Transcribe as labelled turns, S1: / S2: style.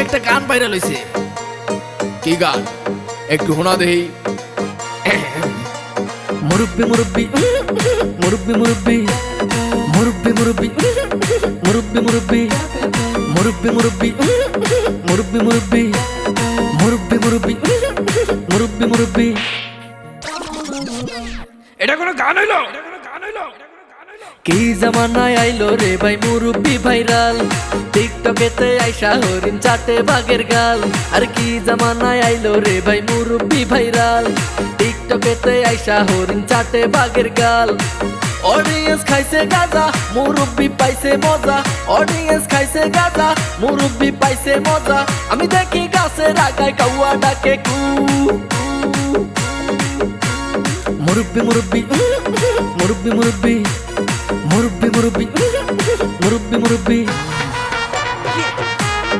S1: একটা গান ভাইরাল হইছে। কি গান একটু শোনা দেই। মুরব্বি মুরব্বি মুরব্বি মুরব্বি মুরব্বি মুরব্বি মুরব্বি মুরব্বি মুরব্বি মুরব্বি মুরব্বি মুরব্বি মুরব্বি মুরব্বি মুরব্বি মুরব্বি। এটা কোনো গান হইলো? কি জামানায় আইলো রে ভাই মুরব্বি ভাইরাল, টিকটকেতে আইসা হরিণ চাটে বাঘের গাল। আর কি জামানায় আইলো রে ভাই মুরব্বি ভাইরাল, টিকটকেতে আইসা হরিণ চাটে বাঘের গাল। অডিয়েন্স খাইছে গাজা, মুরব্বি পাইছে মজা। অডিয়েন্স খাইছে গাজা, মুরব্বি পাইছে মজা। আমি দেখি গাছের আগায় কাউয়া ডাকে কু। মুরব্বি মুরব্বি মুরব্বি মুরব্বি